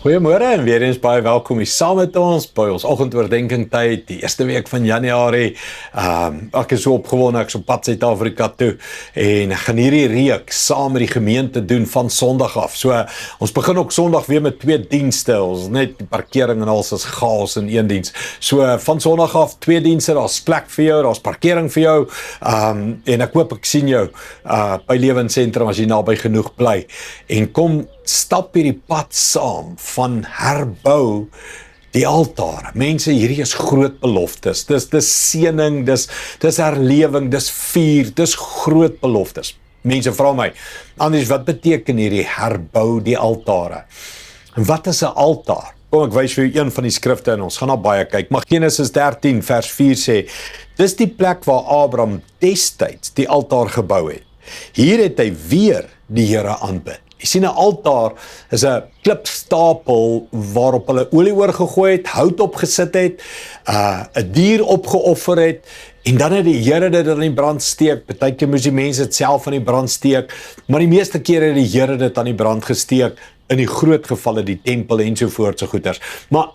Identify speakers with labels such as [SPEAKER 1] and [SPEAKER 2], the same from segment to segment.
[SPEAKER 1] Goeiemôre en weer eens baie welkom hier saam met ons by ons oggendoordenkings tyd, die eerste week van Januarie. Ek is so opgewonde, ek is op pad Suid-Afrika toe en ek gaan hierdie reeks saam met die gemeente doen van Sondag af. So, ons begin ook Sondag weer met 2 dienste, ons net die parkering en alles is chaos in 1 diens. So, van Sondag af 2 dienste, daar's plek vir jou, daar's parkering vir jou, en ek hoop ek sien jou by Lewensentrum as jy naby genoeg bly. En kom stap hierdie pad saam van herbou die altare. Mense, hierdie is groot beloftes. Dis seëning, dis herlewing, dis vuur, dis groot beloftes. Mense vra my, Anders, wat beteken hierdie herbou die altare? En wat is 'n altaar? Kom ek wys vir jou een van die skrifte en ons gaan na baie kyk. Maar Genesis 13 vers 4 sê, dis die plek waar Abraham destyds die altaar gebou het. Hier het hy weer die Here aanbid. Jy sien, 'n altaar is 'n klipstapel waarop hulle olie oorgegooi het, hout opgesit het, 'n dier opgeoffer het, en dan het die Here dit aan die brand steek. Partykeer moes die mense dit self aan die brand steek, maar die meeste kere het die Here dit aan die brand gesteek, in die groot gevalle die tempel ensovoorts so goeders. Maar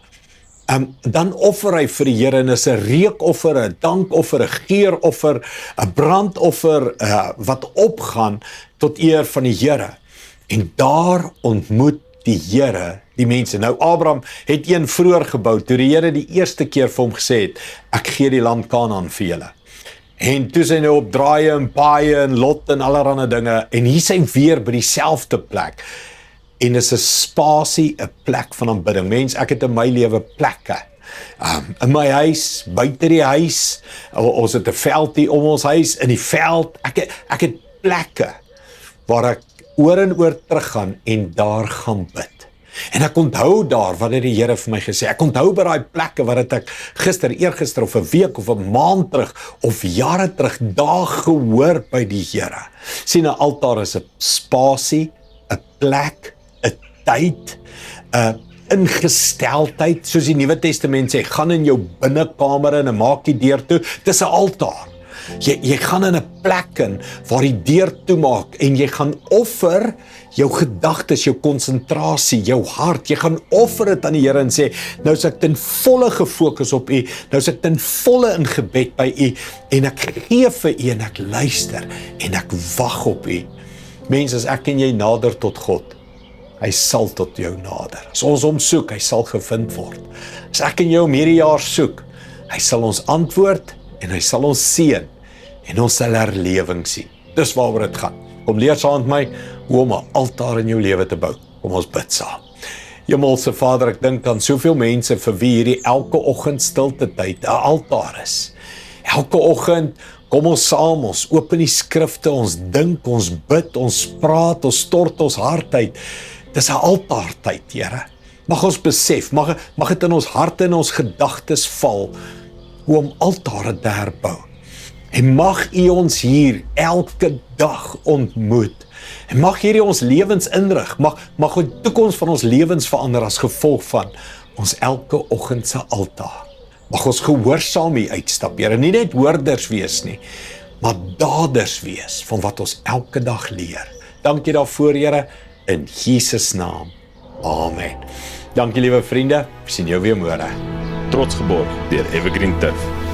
[SPEAKER 1] dan offer hy vir die Here, en is 'n reukoffer, 'n dankoffer, 'n geuroffer, 'n brandoffer, wat opgaan tot eer van die Here. En daar ontmoet die Here die mense. Nou, Abraham het een vroeër gebou, toe die Here die eerste keer vir hom gesê het, ek gee die land Kanaan vir julle. En toe sy nou op draaie en paaie en Lot en allerlei dinge, en hier sy weer by dieselfde plek. En is 'n spasie, 'n plek van aanbidding. Mens, ek het in my lewe plekke. In my huis, buite die huis, ons het 'n veld hier om ons huis, in die veld, ek het plekke waar ek oor en oor teruggaan en daar gaan bid. En ek onthou daar wat het die Here vir my gesê. Ek onthou by daai plekke wat het ek eergister of 'n week of 'n maand terug of jare terug daar gehoor by die Here. Sien, 'n altaar is 'n spasie, 'n plek, 'n tyd, 'n ingesteldheid, soos die Nuwe Testament sê, gaan in jou binnekamer in en maak die deur toe. Dis 'n altaar. Jy gaan in 'n plek in waar die deur toemaak en jy gaan offer jou gedagtes, jou konsentrasie, jou hart. Jy gaan offer dit aan die Here en sê, nou is ek ten volle gefokus op U, nou is ek ten volle in gebed by U en ek gee vir U en ek luister en ek wag op U. Mense, as ek en jy nader tot God, hy sal tot jou nader. As ons hom soek, hy sal gevind word. As ek en jy hom hierdie jaar soek, hy sal ons antwoord en hy sal ons seën en ons sal herlewing sien. Dis waaroor dit gaan. Kom leer saam met my hoe om 'n altaar in jou lewe te bou. Kom ons bid saam. Hemelse Vader, ek dink aan soveel mense vir wie hierdie elke oggend stilte tyd 'n altaar is. Elke oggend kom ons saam, ons open die skrifte, ons dink, ons bid, ons praat, ons stort ons hart uit. Dis 'n altaartyd, Here. Mag ons besef, mag dit in ons harte en ons gedagtes val hoe om altare te herbou. En mag U ons hier elke dag ontmoet. En mag hierdie ons lewens inrig. Mag die toekoms van ons lewens verander as gevolg van ons elke oggend se altaar. Mag ons gehoorsaam hier uitstap, Here. Nie net hoorders wees nie, maar daders wees van wat ons elke dag leer. Dankie daarvoor, Here, in Jesus naam. Amen. Dankie, liewe vriende. Ek sien jou weer môre.
[SPEAKER 2] Trots geborg deur Evergreen Turf.